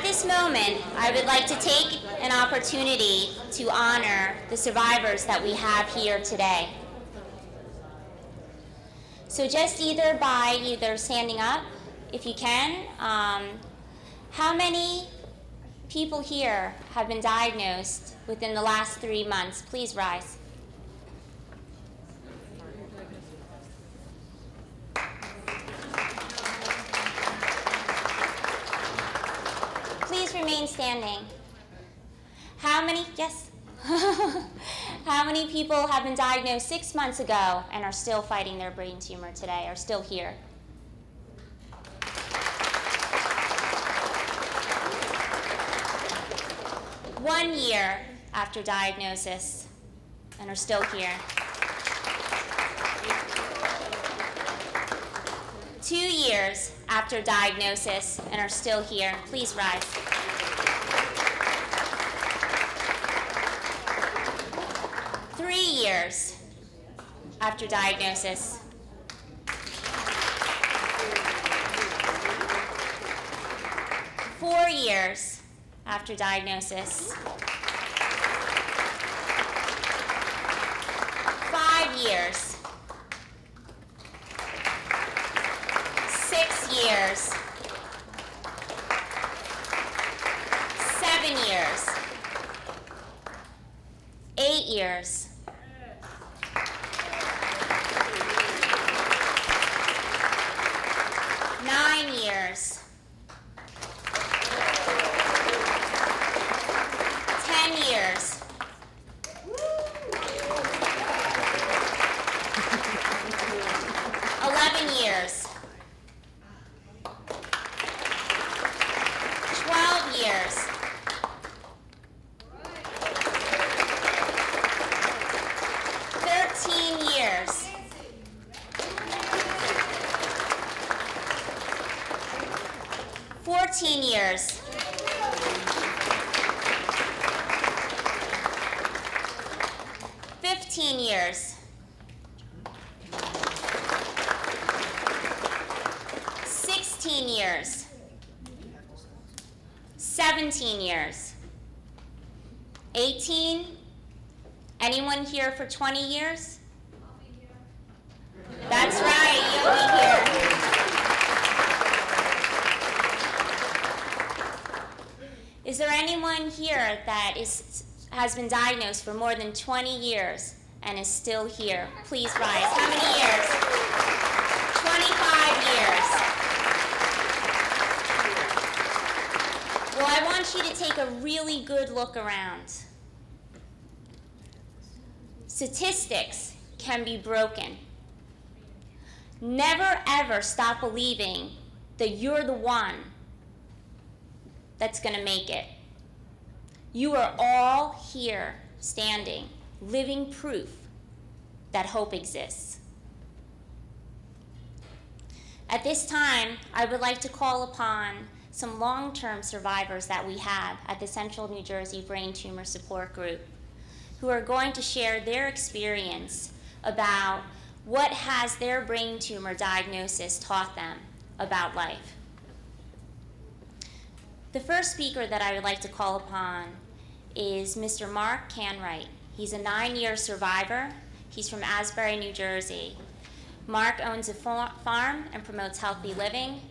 this moment, I would like to take an opportunity to honor the survivors that we have here today. So just either standing up, if you can. How many people here have been diagnosed within the last 3 months? Please rise. Please remain standing. How many, yes? How many people have been diagnosed 6 months ago and are still fighting their brain tumor today, are still here? One year after diagnosis and are still here. 2 years after diagnosis and are still here. Please rise. 3 years after diagnosis. 4 years after diagnosis. 5 years. 6 years. 7 years. 8 years. 9 years. 10 years. 11 years. 12 years. 13 years. 14 years. 15 years. 16 years. 17 years. 18? Anyone here for 20 years? That's right, you'll be here. Is there anyone here that has been diagnosed for more than 20 years and is still here? Please rise. How many years? 25 years. Well, I want you to take a really good look around. Statistics can be broken. Never ever stop believing that you're the one that's going to make it. You are all here standing, living proof that hope exists. At this time, I would like to call upon some long-term survivors that we have at the Central New Jersey Brain Tumor Support Group, who are going to share their experience about what has their brain tumor diagnosis taught them about life. The first speaker that I would like to call upon is Mr. Mark Canwright. He's a 9-year survivor. He's from Asbury, New Jersey. Mark owns a farm and promotes healthy living,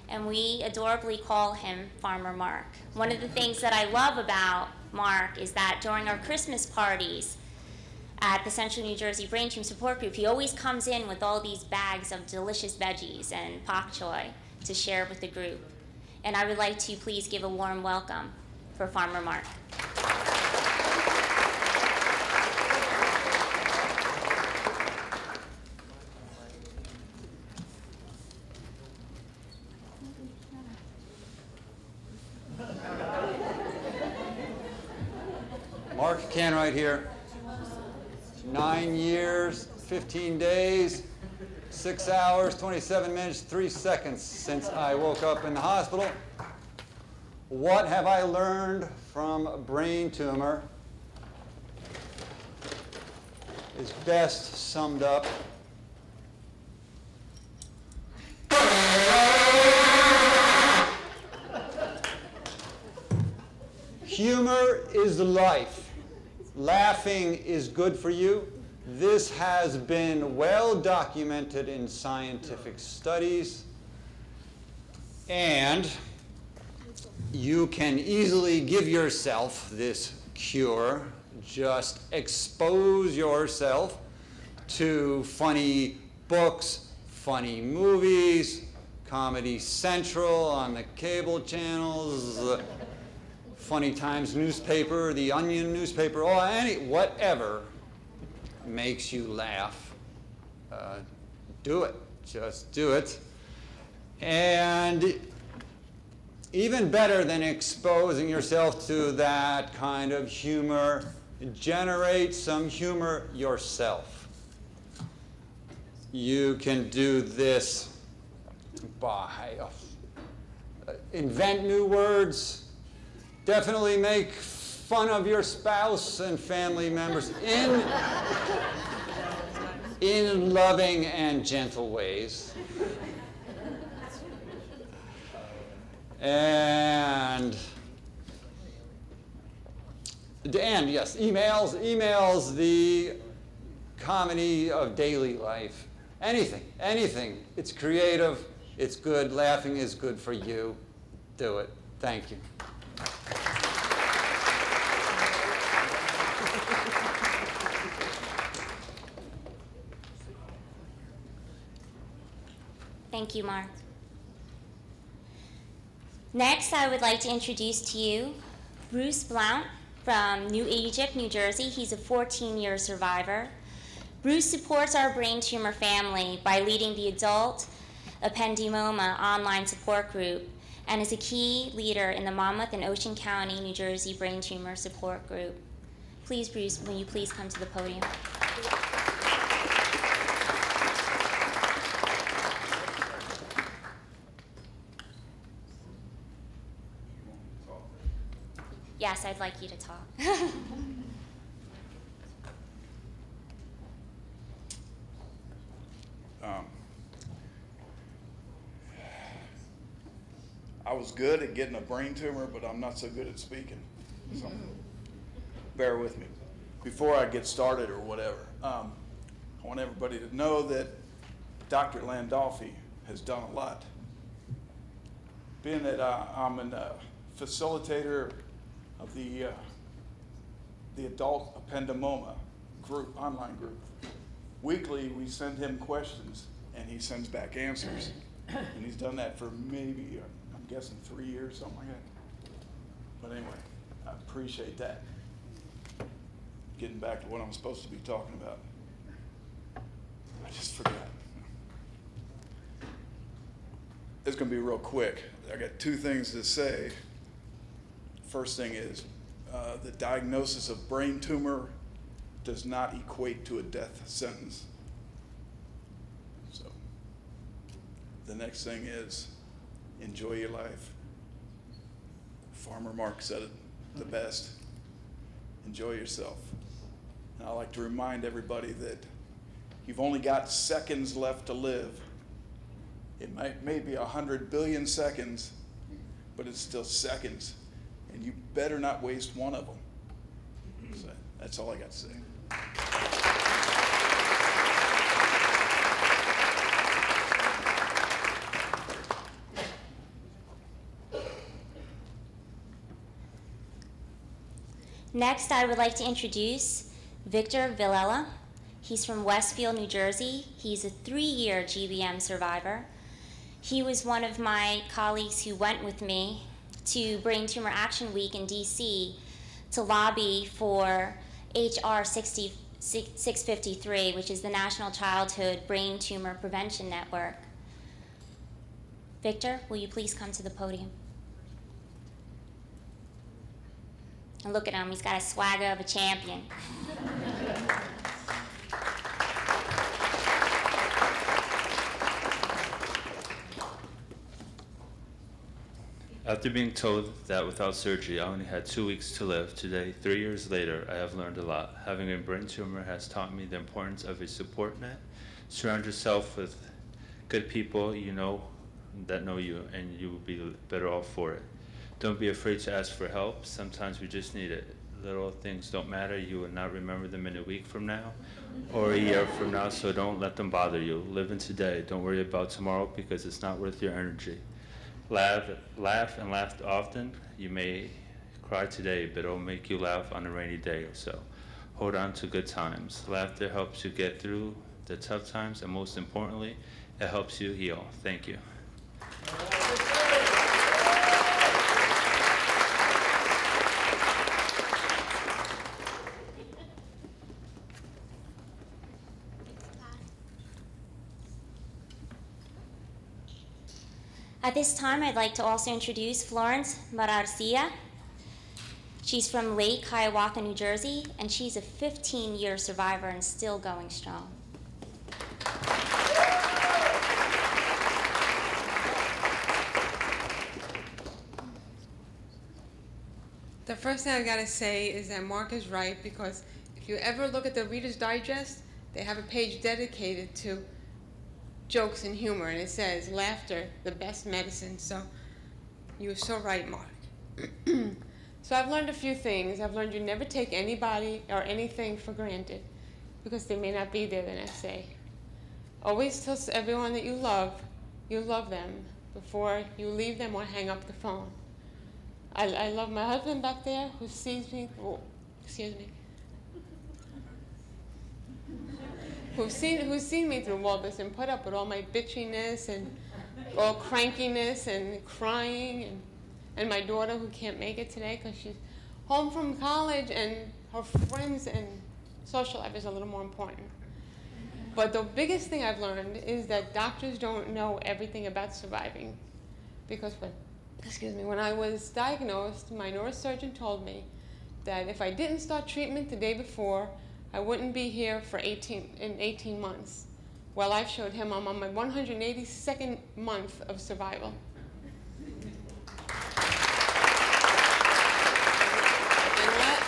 and we adorably call him Farmer Mark. One of the things that I love about Mark is that during our Christmas parties at the Central New Jersey Brain Tumor Support Group, he always comes in with all these bags of delicious veggies and pak choy to share with the group. And I would like to please give a warm welcome for Farmer Mark. Mark Canwright here. 9 years, 15 days, 6 hours, 27 minutes, 3 seconds since I woke up in the hospital. What have I learned from a brain tumor is best summed up Humor is life. Laughing is good for you. This has been well documented in scientific studies, and you can easily give yourself this cure. Just expose yourself to funny books, funny movies, Comedy Central on the cable channels, Funny Times newspaper, the Onion newspaper, whatever makes you laugh. Do it. Just do it. And even better than exposing yourself to that kind of humor, generate some humor yourself. You can do this by invent new words. Definitely make fun of your spouse and family members in loving and gentle ways. And yes, emails, the comedy of daily life. Anything. It's creative, it's good, laughing is good for you. Do it. Thank you. Thank you, Mark. Next, I would like to introduce to you Bruce Blount from New Egypt, New Jersey. He's a 14-year survivor. Bruce supports our brain tumor family by leading the adult ependymoma online support group and is a key leader in the Monmouth and Ocean County, New Jersey brain tumor support group. Please, Bruce, will you please come to the podium? Yes, I'd like you to talk. I was good at getting a brain tumor, but I'm not so good at speaking. So bear with me. Before I get started or whatever, I want everybody to know that Dr. Landolfi has done a lot. Being that I'm a facilitator of the adult ependymoma group, online group. Weekly, we send him questions, and he sends back answers. And he's done that for maybe, I'm guessing 3 years, something like that. But anyway, I appreciate that. Getting back to what I'm supposed to be talking about. I just forgot. It's going to be real quick. I got two things to say. First thing is, the diagnosis of brain tumor does not equate to a death sentence. So, the next thing is, enjoy your life. Farmer Mark said it the best. Enjoy yourself. And I like to remind everybody that you've only got seconds left to live. It may be 100 billion seconds, but it's still seconds. And you better not waste one of them. So that's all I got to say. Next, I would like to introduce Victor Villela. He's from Westfield, New Jersey. He's a 3-year GBM survivor. He was one of my colleagues who went with me to Brain Tumor Action Week in DC to lobby for HR 653, which is the National Childhood Brain Tumor Prevention Network. Victor, will you please come to the podium? And look at him, he's got a swagger of a champion. After being told that without surgery I only had 2 weeks to live, today, 3 years later, I have learned a lot. Having a brain tumor has taught me the importance of a support net. Surround yourself with good people you know that know you, and you will be better off for it. Don't be afraid to ask for help. Sometimes we just need it. Little things don't matter. You will not remember them in a week from now or a year from now, so don't let them bother you. Live in today. Don't worry about tomorrow because it's not worth your energy. Laugh and laugh often. You may cry today, but it'll make you laugh on a rainy day or so. Hold on to good times. Laughter helps you get through the tough times, and most importantly, it helps you heal. Thank you. At this time, I'd like to also introduce Florence Marcia. She's from Lake Hiawatha, New Jersey, and she's a 15-year survivor and still going strong. The first thing I gotta say is that Mark is right, because if you ever look at the Reader's Digest, they have a page dedicated to jokes and humor, and it says, laughter, the best medicine. So you're so right, Mark. So I've learned a few things. I've learned you never take anybody or anything for granted, because they may not be there the next day. Always tell everyone that you love them before you leave them or hang up the phone. I love my husband back there who sees me, excuse me, who's seen me through all this and put up with all my bitchiness and all crankiness and crying, and my daughter who can't make it today because she's home from college and her friends and social life is a little more important. But the biggest thing I've learned is that doctors don't know everything about surviving, because when I was diagnosed, my neurosurgeon told me that if I didn't start treatment the day before, I wouldn't be here for 18 months. Well, I've showed him I'm on my 182nd month of survival.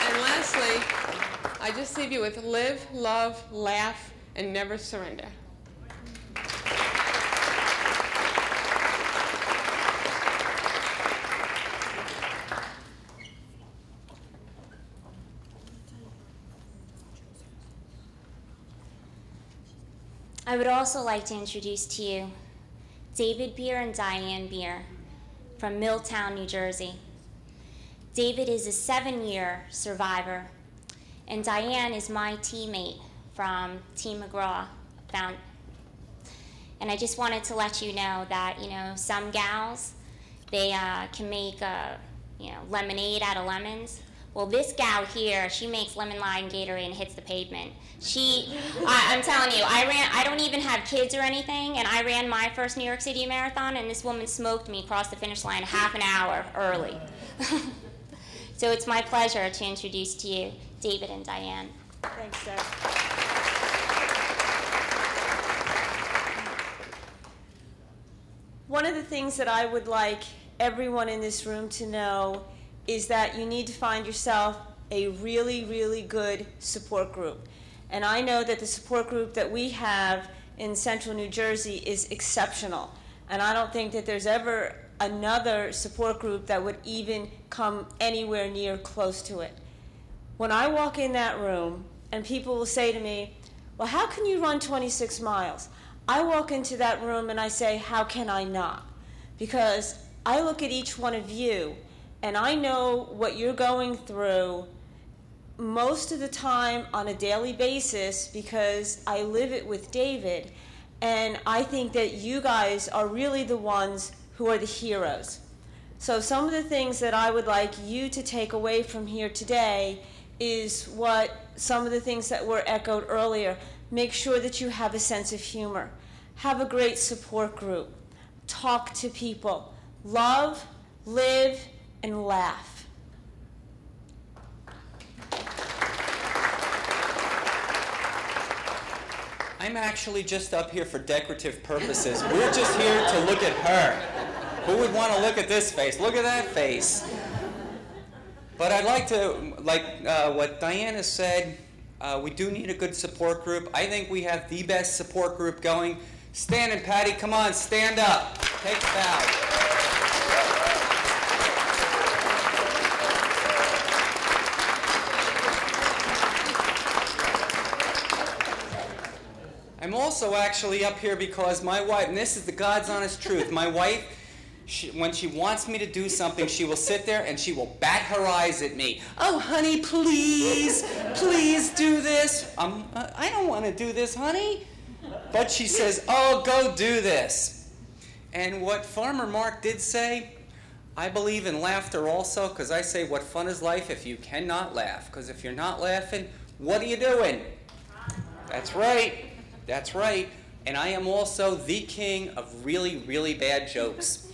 And lastly, I just leave you with live, love, laugh, and never surrender. I would also like to introduce to you David Beer and Diane Beer from Milltown, New Jersey. David is a 7-year survivor, and Diane is my teammate from Team McGraw, Blount. And I just wanted to let you know that, some gals, they can make, lemonade out of lemons. Well, this gal here, she makes lemon lime Gatorade and hits the pavement. I'm telling you, I don't even have kids or anything, and I ran my first New York City marathon, and this woman smoked me across the finish line half an hour early. So it's my pleasure to introduce to you David and Diane. Thanks, Deb. One of the things that I would like everyone in this room to know is that you need to find yourself a really, really good support group. And I know that the support group that we have in Central New Jersey is exceptional. And I don't think that there's ever another support group that would even come anywhere near close to it. When I walk in that room and people will say to me, well, how can you run 26 miles? I walk into that room and I say, how can I not? Because I look at each one of you and I know what you're going through most of the time on a daily basis because I live it with David. And I think that you guys are really the ones who are the heroes. So some of the things that I would like you to take away from here today is what some of the things that were echoed earlier. Make sure that you have a sense of humor. Have a great support group. Talk to people. Love, live, and laugh. I'm actually just up here for decorative purposes. We're just here to look at her. Who would want to look at this face? Look at that face. But I'd like to, what Diana said, we do need a good support group. I think we have the best support group going. Stan and Patty, come on, stand up. Take a bow. also actually up here because my wife, and this is the God's honest truth, my wife, when she wants me to do something, she will sit there and she will bat her eyes at me. Oh, honey, please, please do this. I don't want to do this, honey. But she says, oh, go do this. And what Farmer Mark did say, I believe in laughter also, because I say, what fun is life if you cannot laugh? Because if you're not laughing, what are you doing? That's right. That's right. And I am also the king of really, really bad jokes.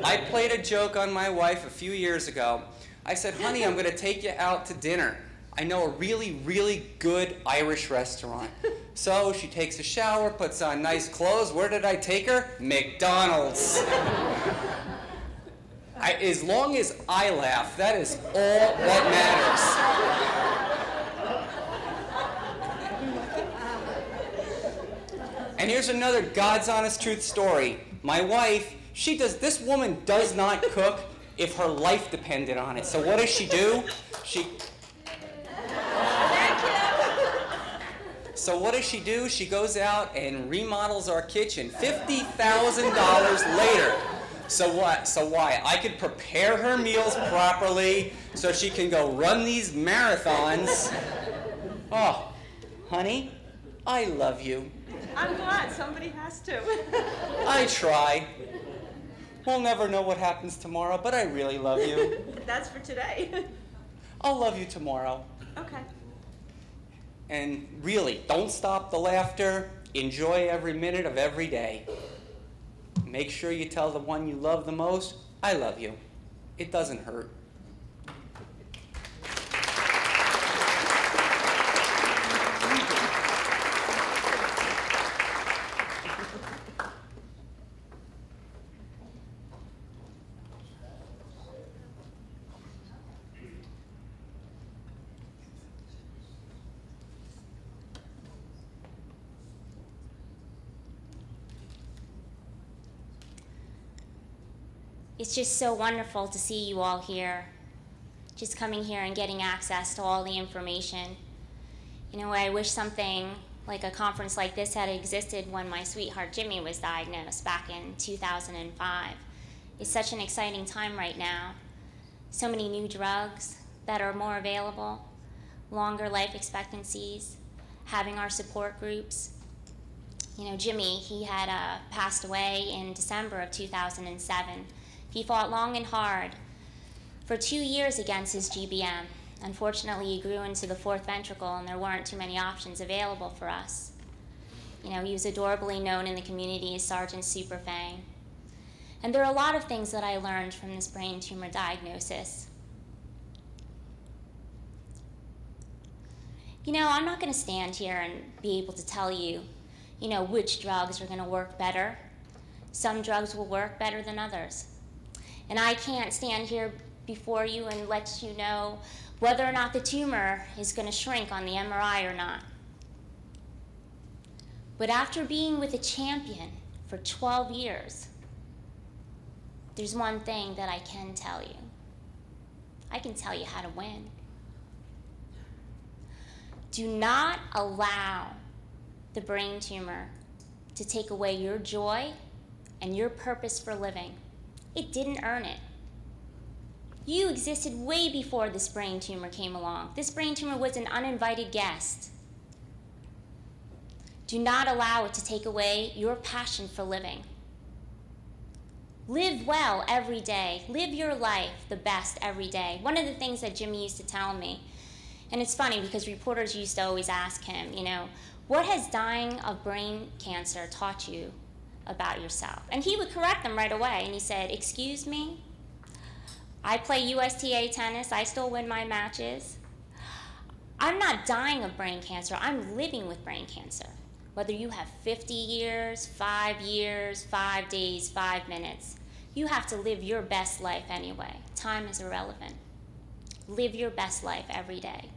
I played a joke on my wife a few years ago. I said, honey, I'm going to take you out to dinner. I know a really, really good Irish restaurant. So she takes a shower, puts on nice clothes. Where did I take her? McDonald's. As long as I laugh, that is all that matters. And here's another God's honest truth story. My wife, this woman does not cook if her life depended on it. So what does she do? So what does she do? She goes out and remodels our kitchen. $50,000 later. So what? So why? I could prepare her meals properly so she can go run these marathons. Oh, honey, I love you. I'm glad somebody has to. I try. We'll never know what happens tomorrow, but I really love you. That's for today. I'll love you tomorrow. Okay. And really, don't stop the laughter. Enjoy every minute of every day. Make sure you tell the one you love the most, I love you. It doesn't hurt. It's just so wonderful to see you all here, just coming here and getting access to all the information. You know, I wish something like a conference like this had existed when my sweetheart Jimmy was diagnosed back in 2005. It's such an exciting time right now. So many new drugs that are more available, longer life expectancies, having our support groups. You know, Jimmy, he had passed away in December of 2007. He fought long and hard for 2 years against his GBM. Unfortunately, he grew into the fourth ventricle and there weren't too many options available for us. You know, he was adorably known in the community as Sergeant Superfang. And there are a lot of things that I learned from this brain tumor diagnosis. You know, I'm not going to stand here and be able to tell you, you know, which drugs are going to work better. Some drugs will work better than others. And I can't stand here before you and let you know whether or not the tumor is going to shrink on the MRI or not. But after being with a champion for 12 years, there's one thing that I can tell you. I can tell you how to win. Do not allow the brain tumor to take away your joy and your purpose for living. It didn't earn it. You existed way before this brain tumor came along. This brain tumor was an uninvited guest. Do not allow it to take away your passion for living. Live well every day. Live your life the best every day. One of the things that Jimmy used to tell me, and it's funny because reporters used to always ask him, you know, what has dying of brain cancer taught you about yourself? And he would correct them right away, and he said, excuse me, I play USTA tennis, I still win my matches. I'm not dying of brain cancer, I'm living with brain cancer. Whether you have 50 years, 5 days, 5 minutes, you have to live your best life anyway. Time is irrelevant. Live your best life every day.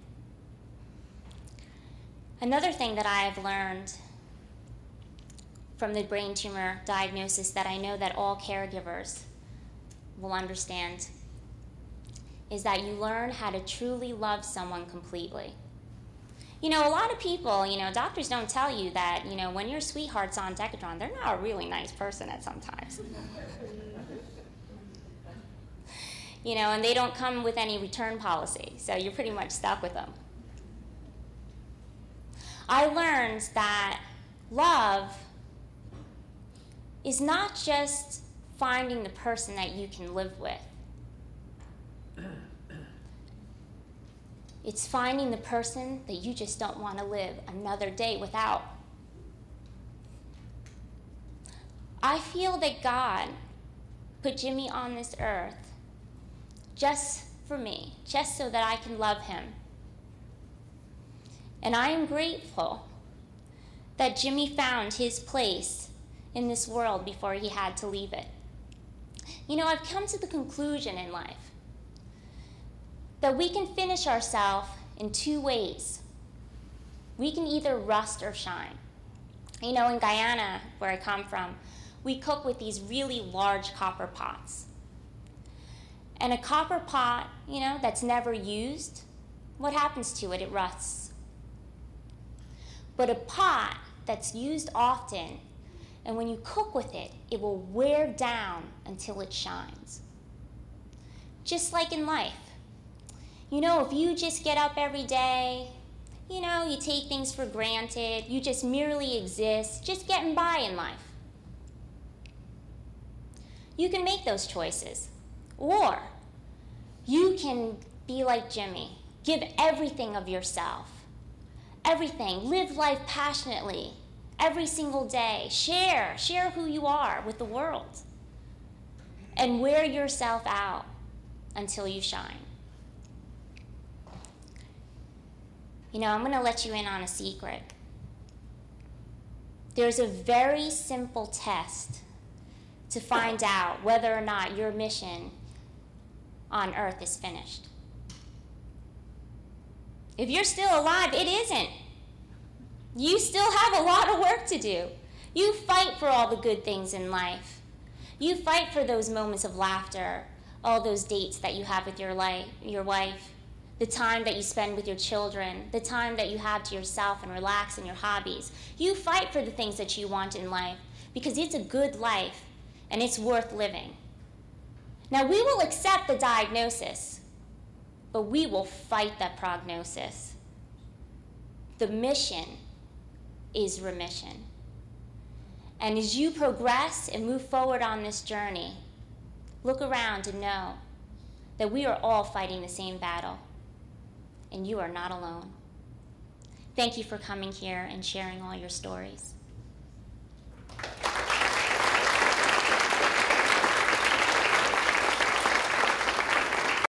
Another thing that I have learned from the brain tumor diagnosis that I know that all caregivers will understand is that you learn how to truly love someone completely. You know, a lot of people, you know, doctors don't tell you that, you know, when your sweetheart's on Decadron, they're not a really nice person at sometimes. You know, and they don't come with any return policy, so you're pretty much stuck with them. I learned that love is not just finding the person that you can live with. It's finding the person that you just don't want to live another day without. I feel that God put Jimmy on this earth just for me, just so that I can love him. And I am grateful that Jimmy found his place in this world before he had to leave it. You know, I've come to the conclusion in life that we can finish ourselves in two ways. We can either rust or shine. You know, in Guyana, where I come from, we cook with these really large copper pots. And a copper pot, you know, that's never used, what happens to it? It rusts. But a pot that's used often, and when you cook with it, it will wear down until it shines. Just like in life. You know, if you just get up every day, you know, you take things for granted, you just merely exist, just getting by in life. You can make those choices. Or you can be like Jimmy, give everything of yourself. Everything. Live life passionately every single day. Share who you are with the world. And wear yourself out until you shine. You know, I'm going to let you in on a secret. There's a very simple test to find out whether or not your mission on earth is finished. If you're still alive, it isn't. You still have a lot of work to do. You fight for all the good things in life. You fight for those moments of laughter, all those dates that you have with your wife, the time that you spend with your children, the time that you have to yourself and relax in your hobbies. You fight for the things that you want in life because it's a good life and it's worth living. Now, we will accept the diagnosis, but we will fight that prognosis. The mission is remission. And as you progress and move forward on this journey, look around and know that we are all fighting the same battle, and you are not alone. Thank you for coming here and sharing all your stories.